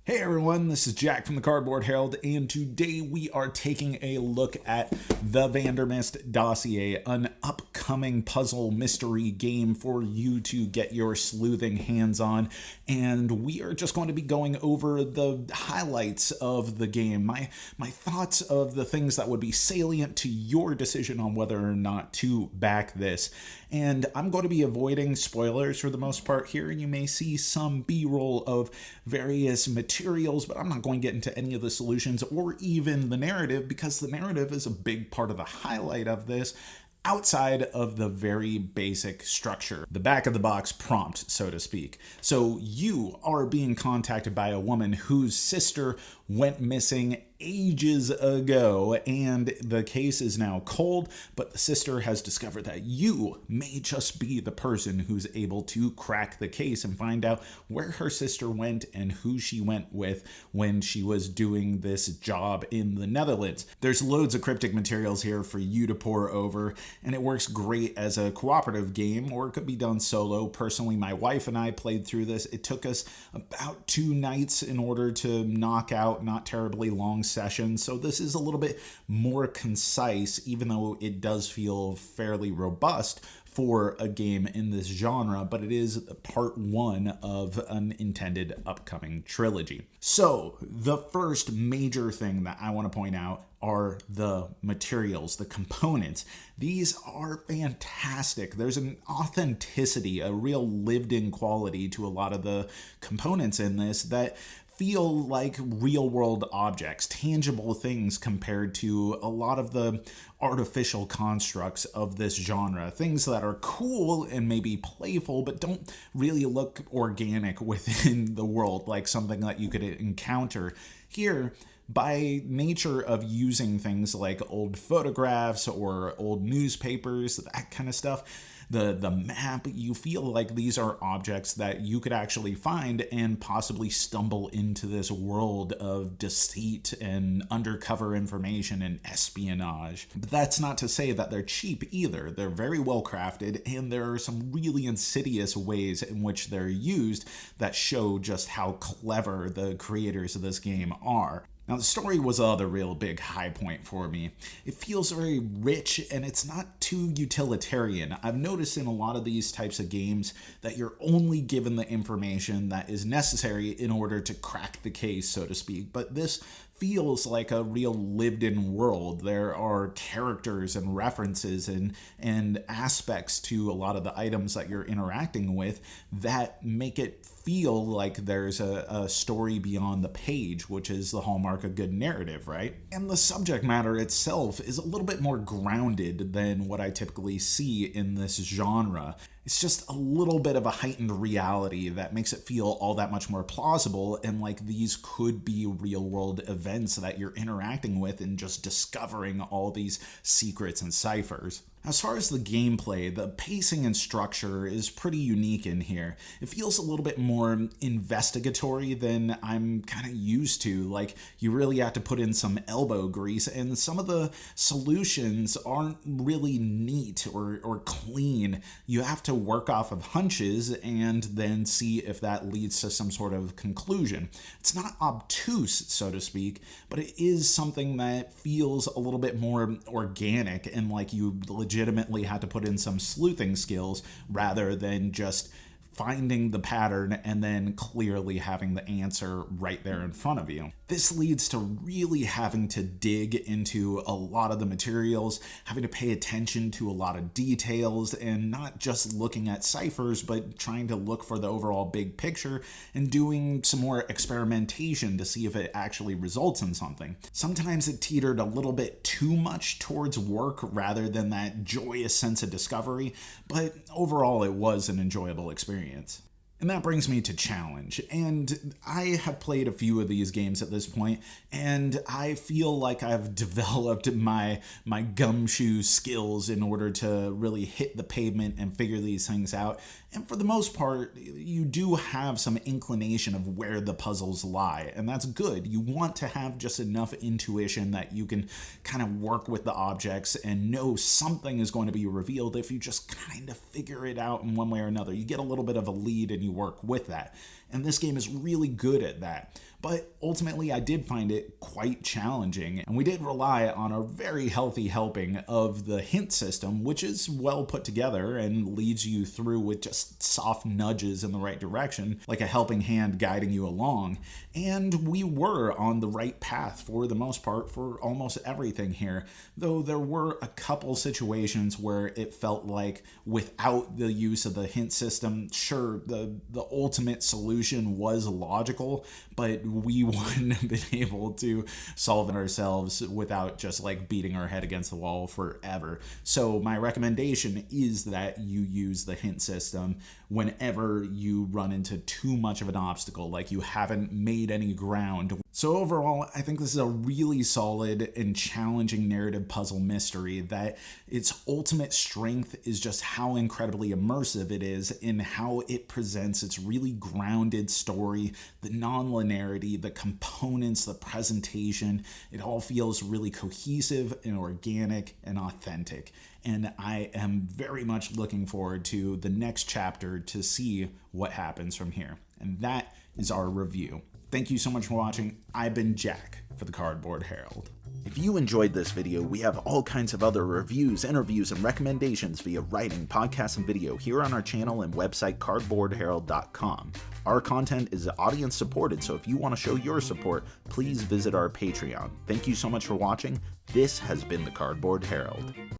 Hey everyone, this is Jack from the Cardboard Herald, and today we are taking a look at the Vandermist Dossier, an upcoming puzzle mystery game for you to get your sleuthing hands on. And we are just going to be going over the highlights of the game, my thoughts of the things that would be salient to your decision on whether or not to back this. And I'm going to be avoiding spoilers for the most part here. You may see some B-roll of various materials, but I'm not going to get into any of the solutions or even the narrative, because the narrative is a big part of the highlight of this, outside of the very basic structure, the back of the box prompt, so to speak. So you are being contacted by a woman whose sister went missing ages ago, and the case is now cold, but the sister has discovered that you may just be the person who's able to crack the case and find out where her sister went and who she went with when she was doing this job in the Netherlands. There's loads of cryptic materials here for you to pore over, and it works great as a cooperative game, or it could be done solo. Personally, my wife and I played through this. It took us about 2 nights in order to knock out not terribly long sessions, so this is a little bit more concise, even though it does feel fairly robust for a game in this genre, but it is part 1 of an intended upcoming trilogy. So the first major thing that I want to point out are the materials, the components. These are fantastic. There's an authenticity, a real lived-in quality to a lot of the components in this that feel like real-world objects, tangible things compared to a lot of the artificial constructs of this genre. Things that are cool and maybe playful, but don't really look organic within the world, like something that you could encounter here. By nature of using things like old photographs or old newspapers, that kind of stuff, the map, you feel like these are objects that you could actually find and possibly stumble into this world of deceit and undercover information and espionage. But that's not to say that they're cheap either. They're very well crafted, and there are some really insidious ways in which they're used that show just how clever the creators of this game are. Now, the story was the other real big high point for me. It feels very rich, and it's not too utilitarian. I've noticed in a lot of these types of games that you're only given the information that is necessary in order to crack the case, so to speak. But this feels like a real lived-in world. There are characters and references and aspects to a lot of the items that you're interacting with that make it feel like there's a story beyond the page, which is the hallmark of good narrative, right? And the subject matter itself is a little bit more grounded than what I typically see in this genre. It's just a little bit of a heightened reality that makes it feel all that much more plausible, and like these could be real-world events that you're interacting with and just discovering all these secrets and ciphers. As far as the gameplay, the pacing and structure is pretty unique in here. It feels a little bit more investigatory than I'm kind of used to. Like, you really have to put in some elbow grease, and some of the solutions aren't really neat or clean. You have to work off of hunches and then see if that leads to some sort of conclusion. It's not obtuse, so to speak, but it is something that feels a little bit more organic and like you legitimately had to put in some sleuthing skills rather than just finding the pattern and then clearly having the answer right there in front of you. This leads to really having to dig into a lot of the materials, having to pay attention to a lot of details, and not just looking at ciphers, but trying to look for the overall big picture and doing some more experimentation to see if it actually results in something. Sometimes it teetered a little bit too much towards work rather than that joyous sense of discovery, but overall it was an enjoyable experience. And that brings me to challenge, and I have played a few of these games at this point, and I feel like I've developed my gumshoe skills in order to really hit the pavement and figure these things out. And for the most part, you do have some inclination of where the puzzles lie, and that's good. You want to have just enough intuition that you can kind of work with the objects and know something is going to be revealed if you just kind of figure it out in one way or another. You get a little bit of a lead and you work with that. and this game is really good at that. But ultimately, I did find it quite challenging, and we did rely on a very healthy helping of the hint system, which is well put together and leads you through with just soft nudges in the right direction, like a helping hand guiding you along. And we were on the right path for the most part for almost everything here, though there were a couple situations where it felt like without the use of the hint system, sure, the ultimate solution was logical, but we wouldn't have been able to solve it ourselves without just like beating our head against the wall forever. So my recommendation is that you use the hint system whenever you run into too much of an obstacle, like you haven't made any ground. So overall, I think this is a really solid and challenging narrative puzzle mystery that its ultimate strength is just how incredibly immersive it is in how it presents its really grounded story, the non-linearity, the components, the presentation. It all feels really cohesive and organic and authentic. And I am very much looking forward to the next chapter to see what happens from here. And that is our review. Thank you so much for watching. I've been Jack for the Cardboard Herald. If you enjoyed this video, we have all kinds of other reviews, interviews, and recommendations via writing, podcasts, and video here on our channel and website cardboardherald.com. Our content is audience supported, so if you want to show your support, please visit our Patreon. Thank you so much for watching. This has been the Cardboard Herald.